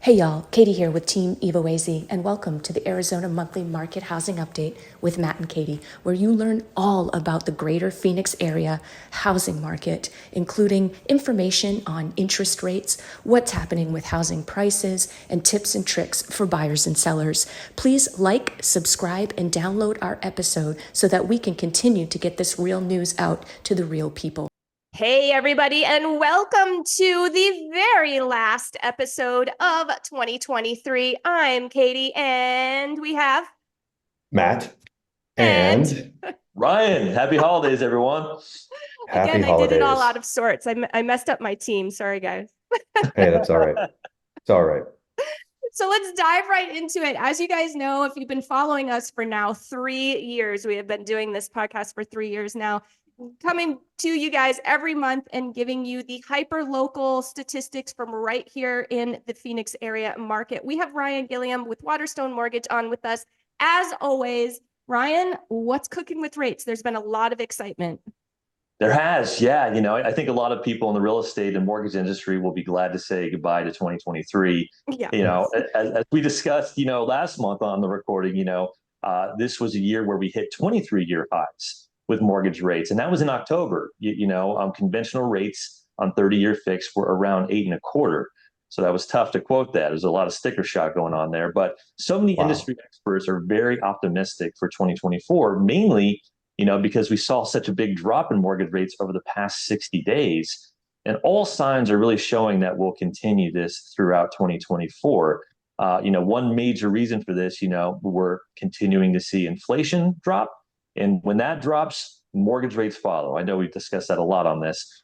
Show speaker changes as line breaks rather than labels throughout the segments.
Hey y'all, Katie here with Team EvoAZ, and welcome to the Arizona Monthly Market Housing Update with Matt and Katie, where you learn all about the greater Phoenix area housing market, including information on interest rates, what's happening with housing prices, and tips and tricks for buyers and sellers. Please like, subscribe, and download our episode so that we can continue to get this real news out to the real people.
Hey, everybody, and welcome to the very last episode of 2023. I'm Katie, and we have
Matt
and
Ryan. Happy holidays, everyone.
happy
again, I did it all
holidays.
out of sorts. I messed up my team. Sorry, guys.
Hey, that's all right. It's all right.
So let's dive right into it. As you guys know, if you've been following us for now 3 years, we have been doing this podcast for 3 years now, coming to you guys every month and giving you the hyper local statistics from right here in the Phoenix area market. We have Ryan Gilliam with Waterstone Mortgage on with us. As always, Ryan, what's cooking with rates? There's been a lot of excitement.
There has, yeah. I think a lot of people in the real estate and mortgage industry will be glad to say goodbye to 2023.
Yeah.
As we discussed, last month on the recording, this was a year where we hit 23-year highs with mortgage rates, and that was in October. Conventional rates on 30-year fixed were around 8.25. So that was tough to quote that. There's a lot of sticker shock going on there, but so many
Wow.
industry experts are very optimistic for 2024, mainly because we saw such a big drop in mortgage rates over the past 60 days. And all signs are really showing that we'll continue this throughout 2024. One major reason for this, we're continuing to see inflation drop. And when that drops, mortgage rates follow. I know we've discussed that a lot on this.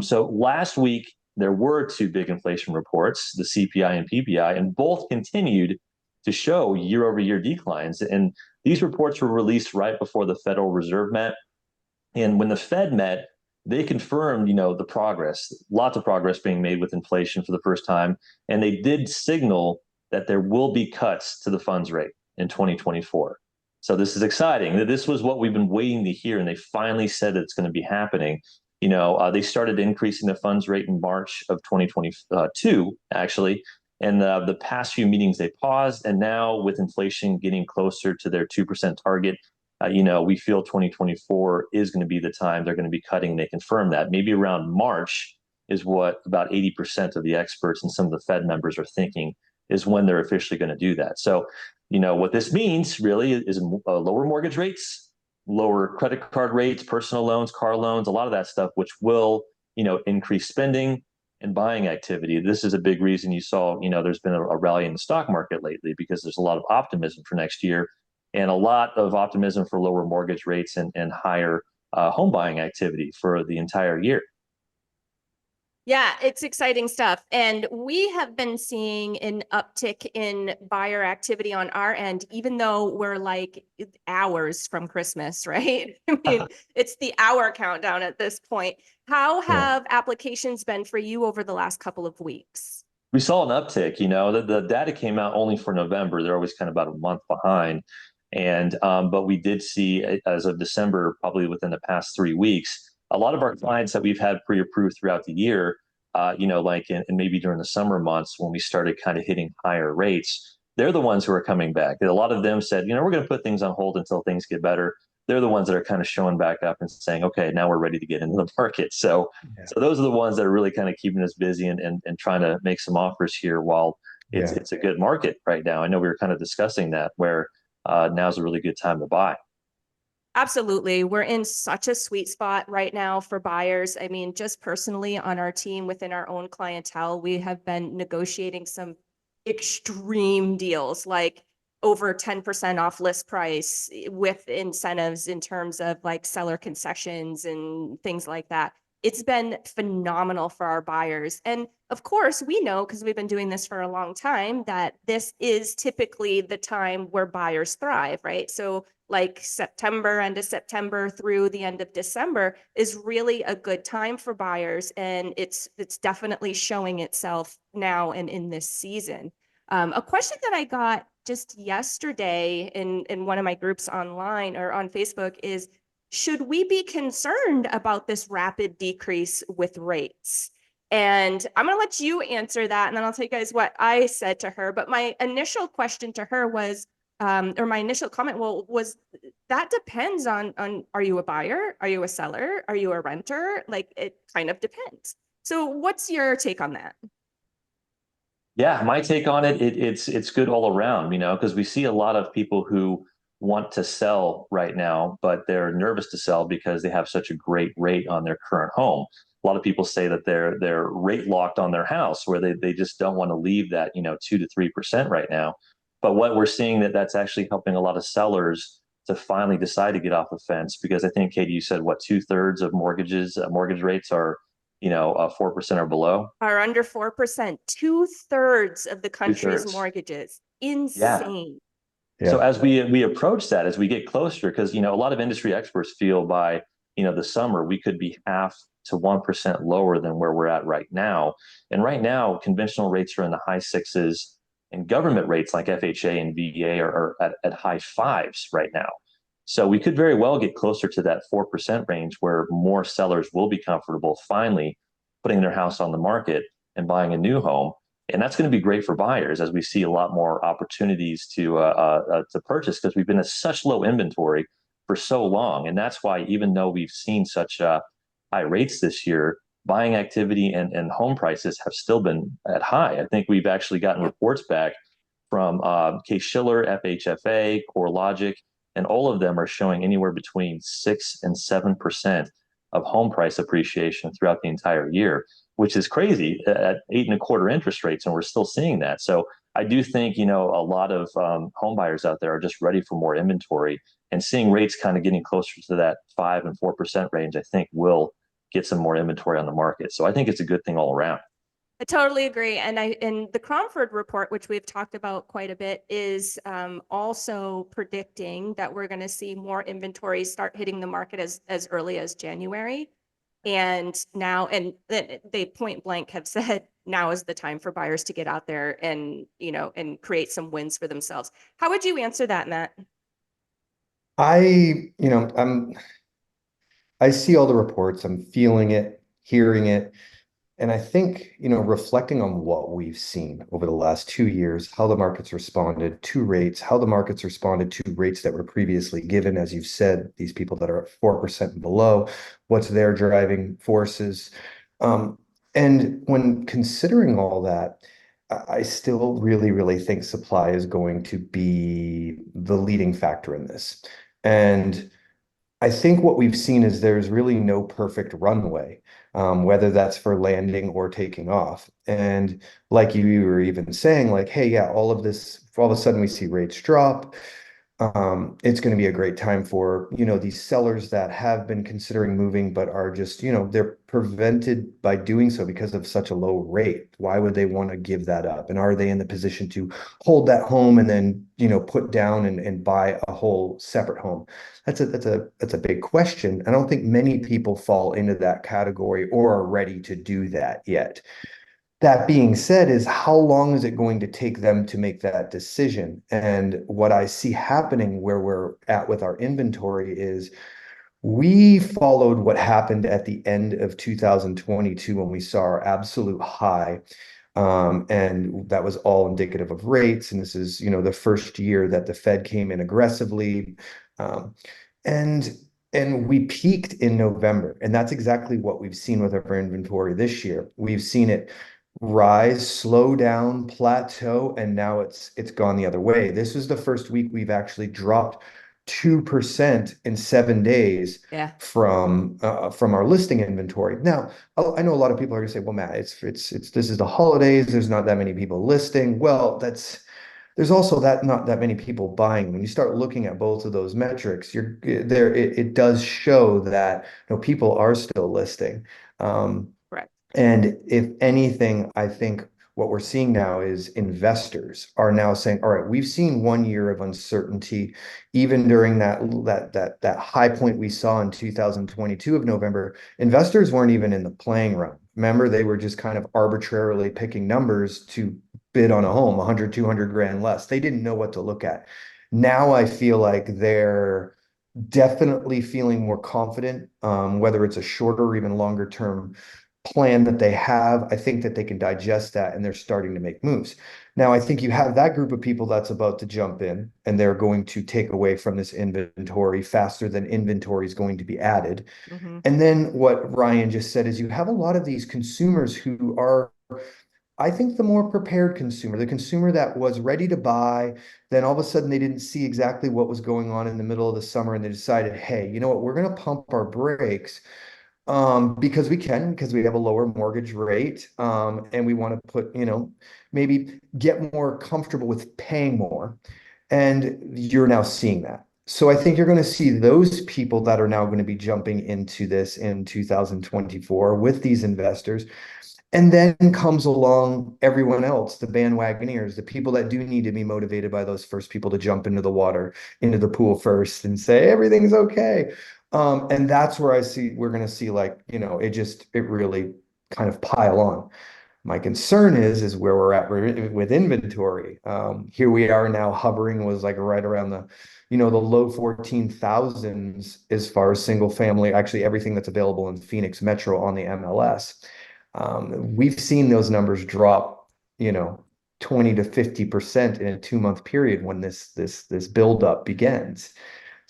So last week, there were two big inflation reports, the CPI and PPI, and both continued to show year over year declines. And these reports were released right before the Federal Reserve met. And when the Fed met, they confirmed, the progress, lots of progress being made with inflation for the first time. And they did signal that there will be cuts to the funds rate in 2024. So this is exciting. This was what we've been waiting to hear, and they finally said it's going to be happening. They started increasing the funds rate in March of 2022, actually. And the past few meetings they paused, and now with inflation getting closer to their 2% target, we feel 2024 is going to be the time they're going to be cutting. They confirm that maybe around March is what about 80% of the experts and some of the Fed members are thinking is when they're officially going to do that. So, what this means really is lower mortgage rates, lower credit card rates, personal loans, car loans, a lot of that stuff, which will, increase spending and buying activity. This is a big reason you saw, there's been a rally in the stock market lately because there's a lot of optimism for next year and a lot of optimism for lower mortgage rates and higher home buying activity for the entire year.
Yeah, it's exciting stuff. And we have been seeing an uptick in buyer activity on our end, even though we're like hours from Christmas, right? I mean, it's the hour countdown at this point. How have applications been for you over the last couple of weeks?
We saw an uptick, the data came out only for November. They're always kind of about a month behind. But we did see as of December, probably within the past 3 weeks, a lot of our clients that we've had pre-approved throughout the year, like and maybe during the summer months when we started kind of hitting higher rates, they're the ones who are coming back. A lot of them said, we're going to put things on hold until things get better. They're the ones that are kind of showing back up and saying, okay, now we're ready to get into the market. So those are the ones that are really kind of keeping us busy and trying to make some offers here while it's a good market right now. I know we were kind of discussing that where now's a really good time to buy.
Absolutely. We're in such a sweet spot right now for buyers. I mean, just personally on our team within our own clientele, we have been negotiating some extreme deals, like over 10% off list price with incentives in terms of like seller concessions and things like that. It's been phenomenal for our buyers. And of course, we know because we've been doing this for a long time that this is typically the time where buyers thrive, right? So like September, end of September through the end of December is really a good time for buyers. And it's definitely showing itself now and in this season. A question that I got just yesterday in one of my groups online or on Facebook is, should we be concerned about this rapid decrease with rates? And I'm going to let you answer that, and then I'll tell you guys what I said to her. But my initial question to her was, or my initial comment, was that depends on are you a buyer? Are you a seller? Are you a renter? Like, it kind of depends. So what's your take on that?
Yeah, my take on it, it's good all around, because we see a lot of people who want to sell right now, but they're nervous to sell because they have such a great rate on their current home. A lot of people say that they're rate locked on their house where they just don't want to leave that, 2 to 3% right now. But what we're seeing that's actually helping a lot of sellers to finally decide to get off the fence because I think Katie, you said what 2/3 of mortgage rates are 4% or below.
Are under 4%, 2/3 of the
Two
country's
thirds.
mortgages.
Yeah.
Insane.
So
Yeah.
as we approach that, as we get closer, because a lot of industry experts feel by the summer we could be 0.5% to 1% lower than where we're at right now. And right now, conventional rates are in the high sixes, and government rates like FHA and VA are at high fives right now. So we could very well get closer to that 4% range where more sellers will be comfortable finally putting their house on the market and buying a new home. And that's going to be great for buyers as we see a lot more opportunities to purchase because we've been at such low inventory for so long. And that's why even though we've seen such high rates this year, buying activity and home prices have still been at high. I think we've actually gotten reports back from Case-Shiller, FHFA, CoreLogic, and all of them are showing anywhere between 6 and 7% of home price appreciation throughout the entire year, which is crazy at 8.25% interest rates, and we're still seeing that. So I do think a lot of home buyers out there are just ready for more inventory, and seeing rates kind of getting closer to that 5 and 4% range, I think will get some more inventory on the market. So I think it's a good thing all around.
I totally agree. And the Cromford report, which we've talked about quite a bit, is also predicting that we're going to see more inventory start hitting the market as early as January. And now, and they point blank have said now is the time for buyers to get out there and, and create some wins for themselves. How would you answer that, Matt?
I, you know, I see all the reports, I'm feeling it, hearing it. And I think, reflecting on what we've seen over the last 2 years, how the markets responded to rates, how the markets responded to rates that were previously given, as you've said, these people that are at 4% and below, what's their driving forces. And when considering all that, I still really, really think supply is going to be the leading factor in this. And I think what we've seen is there's really no perfect runway, whether that's for landing or taking off. And like you were even saying, like, hey, yeah, all of this, all of a sudden we see rates drop. It's going to be a great time for, these sellers that have been considering moving, but are just, they're prevented by doing so because of such a low rate. Why would they want to give that up? And are they in the position to hold that home and then, put down and buy a whole separate home? That's a big question. I don't think many people fall into that category or are ready to do that yet. That being said, is how long is it going to take them to make that decision? And what I see happening where we're at with our inventory is we followed what happened at the end of 2022 when we saw our absolute high. And that was all indicative of rates. And this is, the first year that the Fed came in aggressively. Um, and and we peaked in November. And that's exactly what we've seen with our inventory this year. We've seen it rise, slow down, plateau, and now it's gone the other way. This is the first week we've actually dropped 2% in 7 days
Yeah.
from our listing inventory. Now, I know a lot of people are going to say, "Well, Matt, it's this is the holidays. There's not that many people listing." Well, there's also not that many people buying. When you start looking at both of those metrics, you're there. It does show that people are still listing.
Correct.
And if anything, I think what we're seeing now is investors are now saying, all right, we've seen 1 year of uncertainty, even during that high point we saw in 2022 of November. Investors weren't even in the playing round. Remember, they were just kind of arbitrarily picking numbers to bid on a home, 100, 200 grand less. They didn't know what to look at. Now I feel like they're definitely feeling more confident, whether it's a shorter or even longer term plan that they have. I think that they can digest that and they're starting to make moves. Now, I think you have that group of people that's about to jump in and they're going to take away from this inventory faster than inventory is going to be added.
Mhm.
And then what Ryan just said is you have a lot of these consumers who are, I think, the more prepared consumer, the consumer that was ready to buy, then all of a sudden they didn't see exactly what was going on in the middle of the summer and they decided, hey, you know what, we're going to pump our brakes because we can, because we have a lower mortgage rate, and we want to put, maybe get more comfortable with paying more. And you're now seeing that. So I think you're going to see those people that are now going to be jumping into this in 2024 with these investors. And then comes along everyone else, the bandwagoners, the people that do need to be motivated by those first people to jump into the water, into the pool first and say, everything's okay. And that's where I see we're going to see, like, it really kind of pile on. My concern is where we're at with inventory. Here we are now hovering was like right around the low 14,000s as far as single family, actually everything that's available in Phoenix Metro on the MLS. We've seen those numbers drop, 20 to 50% in a 2-month period when this buildup begins.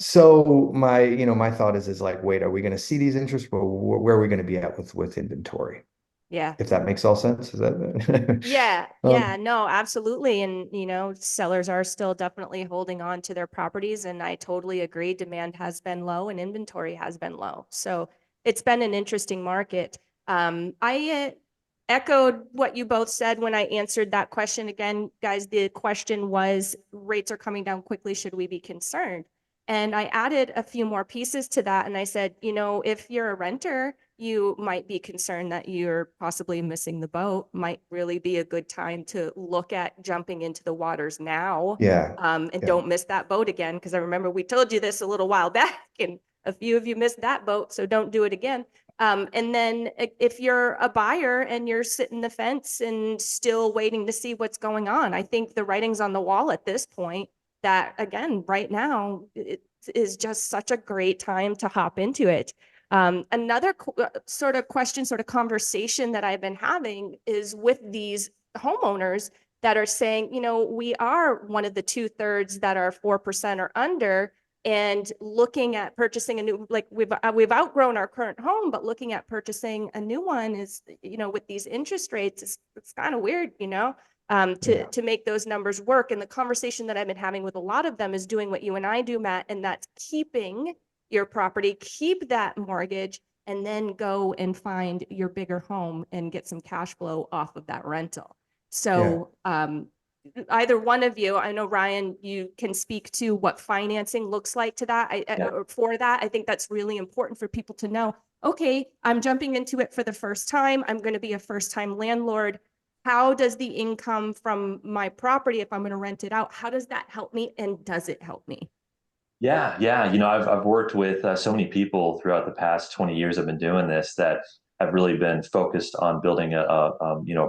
So my thought is like, wait, are we going to see these interests? Well, where are we going to be at with inventory?
Yeah.
If that makes all sense, is that?
Yeah,
Um,
yeah, no, absolutely. And, sellers are still definitely holding on to their properties. And I totally agree. Demand has been low and inventory has been low. So it's been an interesting market. I echoed what you both said when I answered that question. Again, guys, the question was rates are coming down quickly. Should we be concerned? And I added a few more pieces to that. And I said, if you're a renter, you might be concerned that you're possibly missing the boat. Might really be a good time to look at jumping into the waters now.
yeah,
And
yeah,
don't miss that boat again. Because I remember we told you this a little while back, and a few of you missed that boat. So don't do it again. And then if you're a buyer and you're sitting the fence and still waiting to see what's going on, I think the writing's on the wall at this point that, again, right now, it is just such a great time to hop into it. Another sort of question, sort of conversation that I've been having is with these homeowners that are saying, we are one of the 2/3 that are 4% or under, and looking at purchasing a new, like we've outgrown our current home, but looking at purchasing a new one is, with these interest rates, it's kind of weird,
yeah,
to make those numbers work. And the conversation that I've been having with a lot of them is doing what you and I do, Matt, and that's keeping your property, keep that mortgage, and then go and find your bigger home and get some cash flow off of that rental.
yeah,
So either one of you, I know Ryan, you can speak to what financing looks like to that. Or for that, I think that's really important for people to know. Okay, I'm jumping into it for the first time. I'm going to be a first-time landlord. How does the income from my property, if I'm going to rent it out, how does that help me, and does it help me?
Yeah, yeah. I've worked with so many people throughout the past 20 years I've been doing this that have really been focused on building a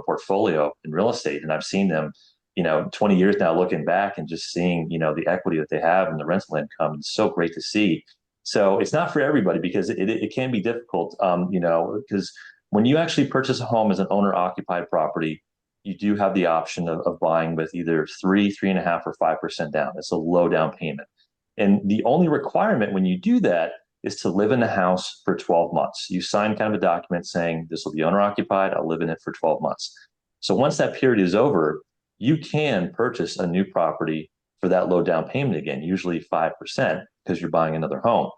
portfolio in real estate. And I've seen them, 20 years now looking back and just seeing, the equity that they have and the rental income. It's so great to see. So it's not for everybody because it can be difficult, because when you actually purchase a home as an owner occupied property, you do have the option of buying with either 3.5, or 5% down. It's a low down payment. And the only requirement when you do that is to live in the house for 12 months. You sign kind of a document saying this will be owner occupied. I'll live in it for 12 months. So once that period is over, you can purchase a new property for that low down payment again, usually 5% because you're buying another home.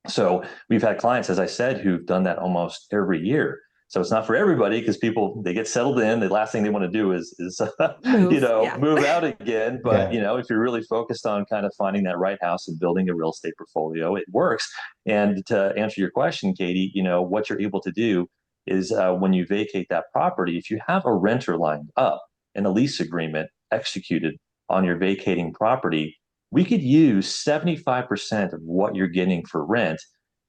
So we've had clients, as I said, who've done that almost every year. So it's not for everybody because people, they get settled in. The last thing they want to do is
Move. Yeah.
move out again. But,
yeah,
if you're really focused on kind of finding that right house and building a real estate portfolio, it works. And to answer your question, Katie, what you're able to do is when you vacate that property, if you have a renter lined up and a lease agreement executed on your vacating property, we could use 75% of what you're getting for rent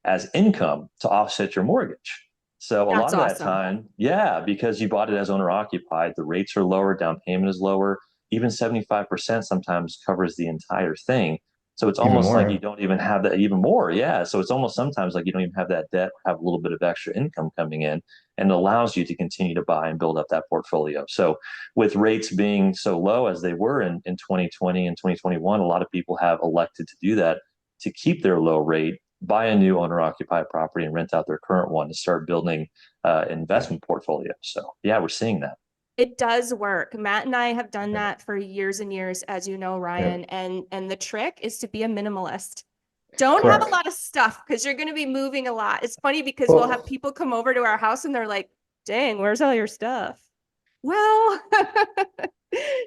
as income to offset your mortgage. So a
That's
lot of that
awesome.
time, yeah, because you bought it as owner occupied, the rates are lower, down payment is lower. Even 75% sometimes covers the entire thing. So it's
Even
almost like you
more.
don't even have that even more. Yeah. So it's almost sometimes like you don't even have that debt, have a little bit of extra income coming in, and it allows you to continue to buy and build up that portfolio. So with rates being so low as they were in 2020 and 2021, a lot of people have elected to do that to keep their low rate, buy a new owner occupied property and rent out their current one to start building investment portfolio. So yeah, we're seeing that.
It does work. Matt and I have done that for years and years, as you know,
Yeah.
Ryan. And the trick is to be a minimalist. Don't have a
Correct.
lot of stuff because you're going to be moving a lot. It's funny because we'll have
Well,
people come over to our house and they're like, dang, where's all your stuff? Well, Matt,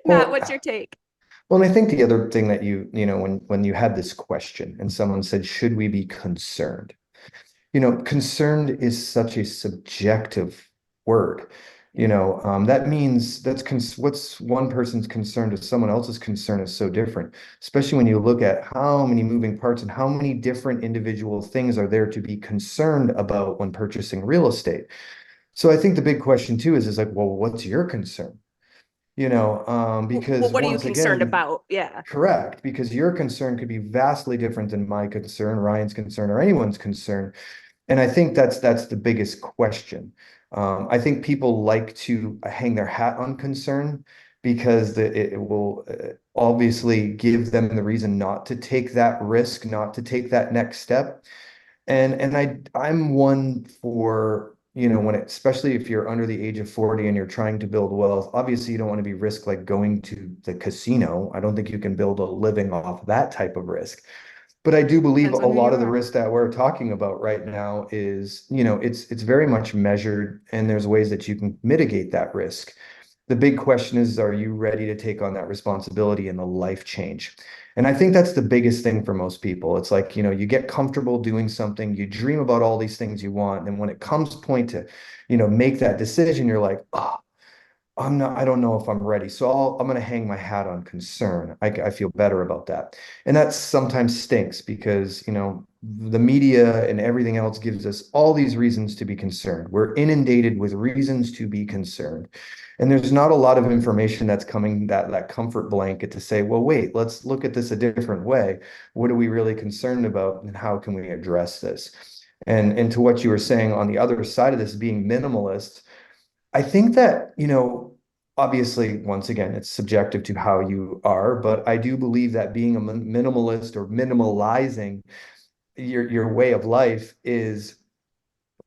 well,
what's your take?
well, and I think the other thing that when you had this question and someone said, should we be concerned? Concerned is such a subjective word. That means what's one person's concern to someone else's concern is so different, especially when you look at how many moving parts and how many different individual things are there to be concerned about when purchasing real estate. So I think the big question too is like, well, what's your concern?
Well,
Because
what are you
once
concerned
again,
about? Yeah.
correct, because your concern could be vastly different than my concern, Ryan's concern, or anyone's concern. And I think that's the biggest question. I think people like to hang their hat on concern because it will obviously give them the reason not to take that risk, not to take that next step. And I'm one for, especially if you're under the age of 40 and you're trying to build wealth, obviously you don't want to be risk like going to the casino. I don't think you can build a living off that type of risk. But I do believe a
Depends on who
lot
you
of the
are.
risk that we're talking about right now is, it's very much measured and there's ways that you can mitigate that risk. The big question is, are you ready to take on that responsibility and the life change? And I think that's the biggest thing for most people. It's like, you get comfortable doing something, you dream about all these things you want, and when it comes point to, make that decision, you're like, oh, I don't know if I'm ready. So I'm going to hang my hat on concern. I feel better about that. And that sometimes stinks because, the media and everything else gives us all these reasons to be concerned. We're inundated with reasons to be concerned. And there's not a lot of information that's coming that comfort blanket to say, well, wait, let's look at this a different way. What are we really concerned about and how can we address this? And to what you were saying on the other side of this being minimalist, I think that, obviously, once again, it's subjective to how you are, but I do believe that being a minimalist or minimalizing your way of life is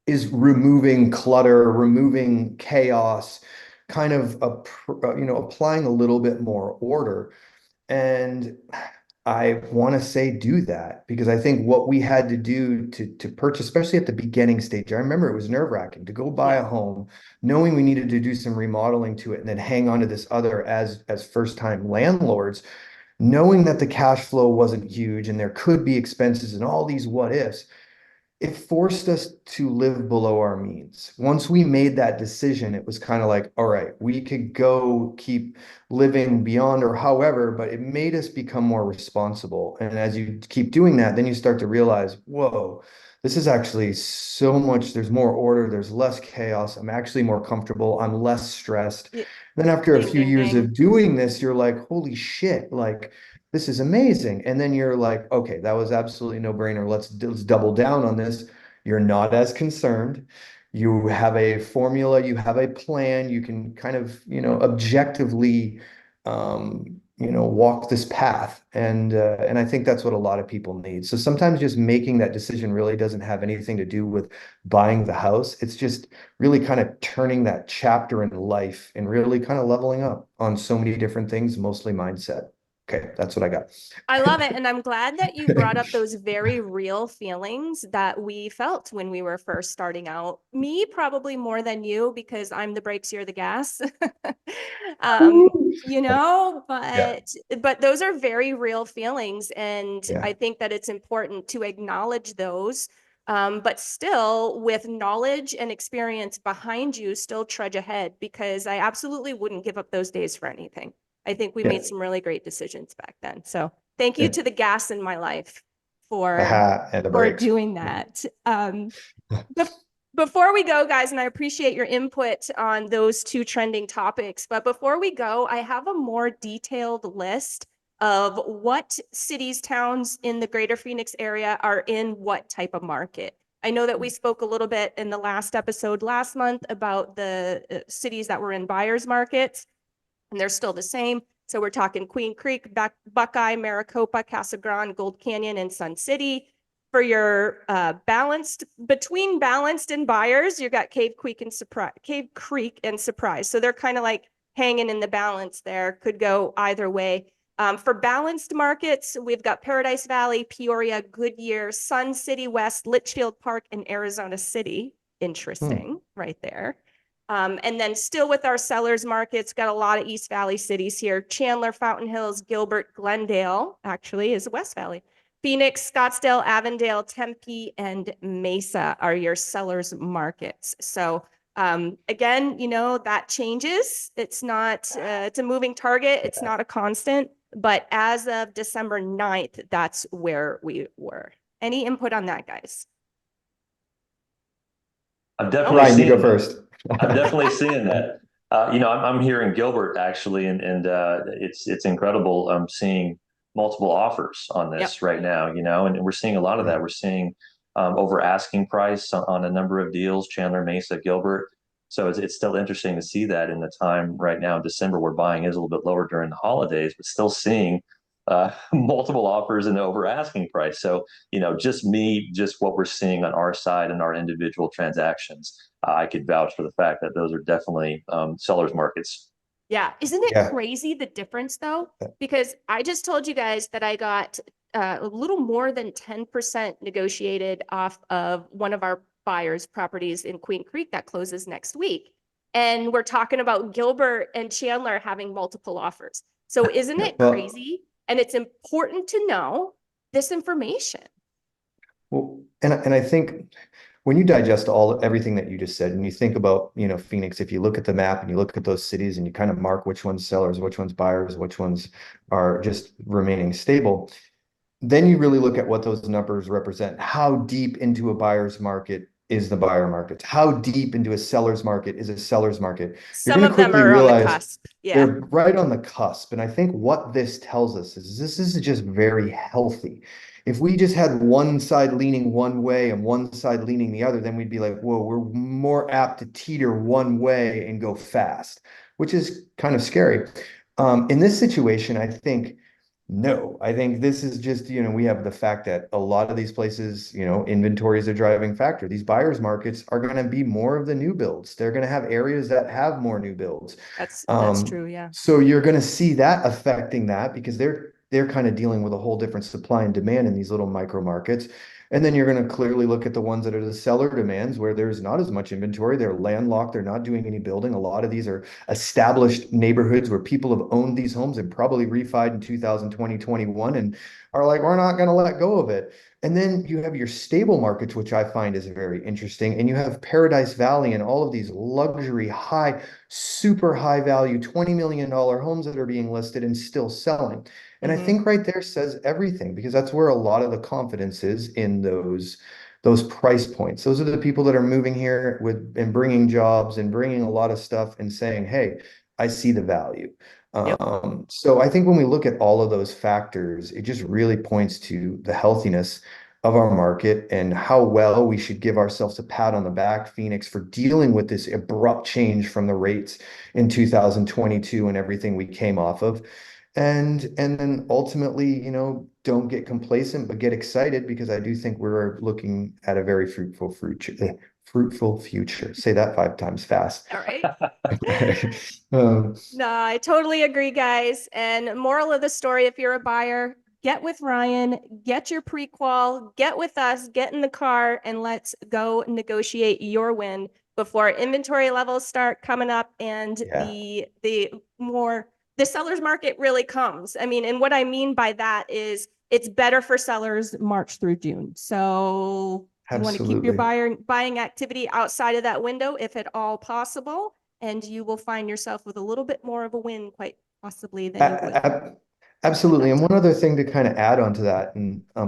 removing clutter, removing chaos, kind of applying a little bit more order. And I want to say do that because I think what we had to do to purchase, especially at the beginning stage, I remember it was nerve-wracking to go buy a
Yeah.
home, knowing we needed to do some remodeling to it and then hang on to this other as first-time landlords, knowing that the cash flow wasn't huge and there could be expenses and all these what ifs. It forced us to live below our means. Once we made that decision, it was kind of like, all right, we could go keep living beyond or however, but it made us become more responsible. And as you keep doing that, then you start to realize, whoa, this is actually so much, there's more order, there's less chaos. I'm actually more comfortable, I'm less stressed.
Yeah.
Then after a
Ding,
few
ding,
years
ding.
of doing this, you're like, holy shit, like this is amazing. And then you're like, okay, that was absolutely no brainer. Let's double down on this. You're not as concerned. You have a formula, you have a plan, you can kind of, objectively, walk this path. And I think that's what a lot of people need. So sometimes just making that decision really doesn't have anything to do with buying the house. It's just really kind of turning that chapter in life and really kind of leveling up on so many different things, mostly mindset. Okay, that's what I got.
I love it. And I'm glad that you brought up those very real feelings that we felt when we were first starting out. Me, probably more than you, because I'm the brakes, you're the gas. um,
Yeah,
but those are very real feelings. And
yeah,
I think that it's important to acknowledge those. But still, with knowledge and experience behind you, still trudge ahead because I absolutely wouldn't give up those days for anything. I think we
yeah,
made some really great decisions back then. So thank you
yeah.
to the gas in my life
A
for
hat and the brakes.
doing that. Bef- Before we go, guys, and I appreciate your input on those two trending topics, but before we go, I have a more detailed list of what cities, towns in the greater Phoenix area are in what type of market. I know that we spoke a little bit in the last episode last month about the cities that were in buyers markets, and they're still the same. So we're talking Queen Creek, Buckeye, Maricopa, Casa Grande, Gold Canyon, and Sun City. For your between balanced and buyers, you got Cave Creek and Surprise. So they're kind of like hanging in the balance there. Could go either way. For balanced markets, we've got Paradise Valley, Peoria, Goodyear, Sun City West, Litchfield Park, and Arizona City. Interesting, right there. And then still with our sellers markets, got a lot of East Valley cities here. Chandler, Fountain Hills, Gilbert, Glendale, actually is West Valley. Phoenix, Scottsdale, Avondale, Tempe, and Mesa are your sellers markets. So again, that changes. It's not, it's a moving target. It's not a constant. But as of December 9th, that's where we were. Any input on that, guys?
I'm definitely
Ryan, you
seeing
go
that.
first.
I'm definitely seeing that. I'm here in Gilbert actually, and it's incredible. I'm seeing multiple offers on this right now. And we're seeing a lot of that. We're seeing over asking price on a number of deals, Chandler, Mesa, Gilbert. So it's still interesting to see that in the time right now in December where buying is a little bit lower during the holidays, but still seeing multiple offers and over asking price. So, just what we're seeing on our side and our individual transactions, I could vouch for the fact that those are definitely sellers markets.
Yeah. Isn't it crazy the difference though? Because I just told you guys that I got a little more than 10% negotiated off of one of our buyers' properties in Queen Creek that closes next week. And we're talking about Gilbert and Chandler having multiple offers. So isn't it crazy? And it's important to know this information.
Well, and I think when you digest everything that you just said, and you think about, Phoenix, if you look at the map and you look at those cities and you kind of mark which ones sellers, which ones buyers, which ones are just remaining stable, then you really look at what those numbers represent. How deep into a buyer's market is the buyer market? How deep into a seller's market is a seller's market? You're
Some
going to
of them
quickly
are on the
realize
cusp. Yeah.
they're right on the cusp. And I think what this tells us is this is just very healthy. If we just had one side leaning one way and one side leaning the other, then we'd be like, whoa, we're more apt to teeter one way and go fast, which is kind of scary. In this situation, I think no, I think this is just, we have the fact that a lot of these places, inventory is a driving factor. These buyers markets are going to be more of the new builds. They're going to have areas that have more new builds.
That's true. Yeah.
So you're going to see that affecting that because they're kind of dealing with a whole different supply and demand in these little micro markets. And then you're going to clearly look at the ones that are the seller demands where there's not as much inventory. They're landlocked. They're not doing any building. A lot of these are established neighborhoods where people have owned these homes and probably refied in 2020, 21 and are like, we're not going to let go of it. And then you have your stable markets, which I find is very interesting. And you have Paradise Valley and all of these luxury, super high value, $20 million homes that are being listed and still selling. And I think right there says everything because that's where a lot of the confidence is in those price points. Those are the people that are moving here and bringing jobs and bringing a lot of stuff and saying, hey, I see the value. So I think when we look at all of those factors, it just really points to the healthiness of our market and how well we should give ourselves a pat on the back, Phoenix, for dealing with this abrupt change from the rates in 2022 and everything we came off of. And then ultimately, don't get complacent, but get excited because I do think we're looking at a very fruitful future. Say that 5 times fast.
All right.
Um,
No, I totally agree, guys. And moral of the story, if you're a buyer, get with Ryan, get your pre-qual, get with us, get in the car, and let's go negotiate your win before inventory levels start coming up and the seller's market really comes. I mean, and what I mean by that is it's better for sellers March through June. So you want to keep your buying activity outside of that window if at all possible, and you will find yourself with a little bit more of a win quite possibly than you would.
Absolutely. And one other thing to kind of add on to that, and I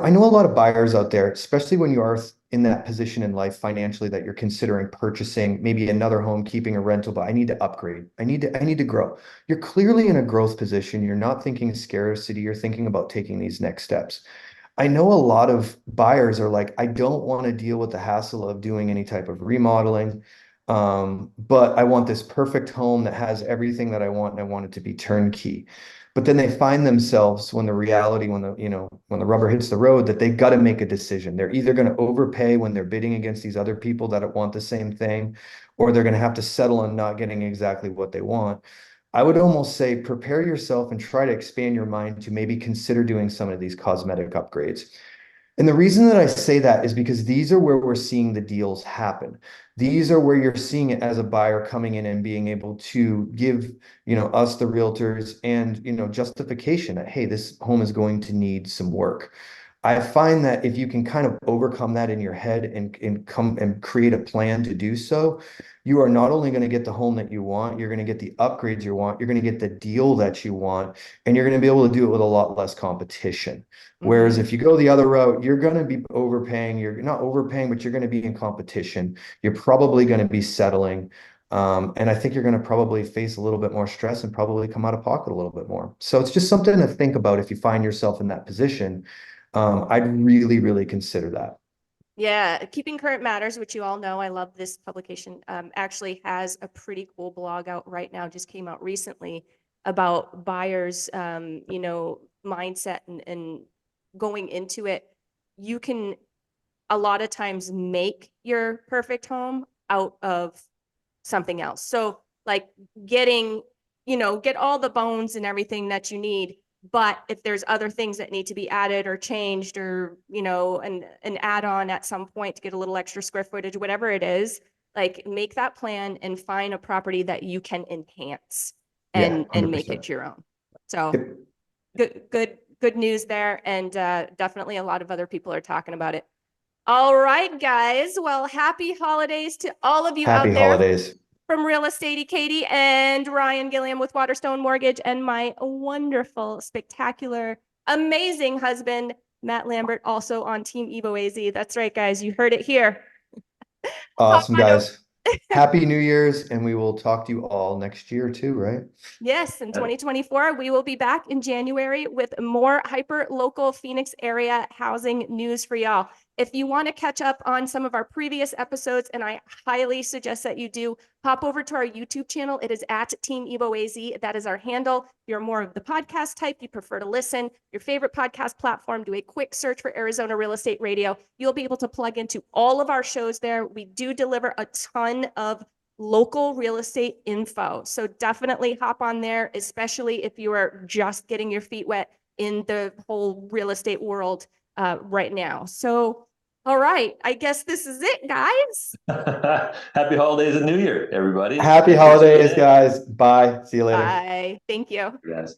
know a lot of buyers out there, especially when you are in that position in life financially that you're considering purchasing maybe another home, keeping a rental, but I need to upgrade. I need to grow. You're clearly in a growth position. You're not thinking scarcity. You're thinking about taking these next steps. I know a lot of buyers are like, I don't want to deal with the hassle of doing any type of remodeling. But I want this perfect home that has everything that I want, and I want it to be turnkey. But then they find themselves when the reality, when the rubber hits the road, that they got to make a decision. They're either going to overpay when they're bidding against these other people that want the same thing, or they're going to have to settle on not getting exactly what they want. I would almost say prepare yourself and try to expand your mind to maybe consider doing some of these cosmetic upgrades. And the reason that I say that is because these are where we're seeing the deals happen. These are where you're seeing it as a buyer coming in and being able to give, us the realtors and, justification that, hey, this home is going to need some work. I find that if you can kind of overcome that in your head and come and create a plan to do so, you are not only going to get the home that you want, you're going to get the upgrades you want, you're going to get the deal that you want, and you're going to be able to do it with a lot less competition. Whereas if you go the other route, you're going to be overpaying. You're not overpaying, but you're going to be in competition. You're probably going to be settling. And I think you're going to probably face a little bit more stress and probably come out of pocket a little bit more. So it's just something to think about if you find yourself in that position. I'd really, really consider that.
Yeah, Keeping Current Matters, which you all know, I love this publication, actually has a pretty cool blog out right now, just came out recently about buyers, mindset and going into it. You can a lot of times make your perfect home out of something else. So like getting, get all the bones and everything that you need. But if there's other things that need to be added or changed or, an add-on at some point to get a little extra square footage, whatever it is, like make that plan and find a property that you can enhance
Yeah,
and make
100%.
it your own. So
Yep.
good news there. And definitely a lot of other people are talking about it. All right, guys. Well, happy holidays to all of you
Happy
out there.
holidays.
From Real Estate Katie and Ryan Gilliam with Waterstone Mortgage and my wonderful, spectacular, amazing husband, Matt Lambert, also on Team Evo AZ. That's right, guys. You heard it here.
Awesome,
Hop on
guys. Happy New Year's, and we will talk to you all next year too, right?
Yes, in 2024, we will be back in January with more hyper local Phoenix area housing news for y'all. If you want to catch up on some of our previous episodes, and I highly suggest that you do, hop over to our YouTube channel. It is at Team Evo AZ. That is our handle. If you're more of the podcast type, you prefer to listen, your favorite podcast platform, do a quick search for Arizona Real Estate Radio. You'll be able to plug into all of our shows there. We do deliver a ton of local real estate info. So definitely hop on there, especially if you are just getting your feet wet in the whole real estate world right now. So, all right, I guess this is it, guys.
Happy holidays and New Year, everybody.
Happy
Thanks for tuning
holidays,
in.
guys. Bye. See you later.
Bye. Thank you.
Guys.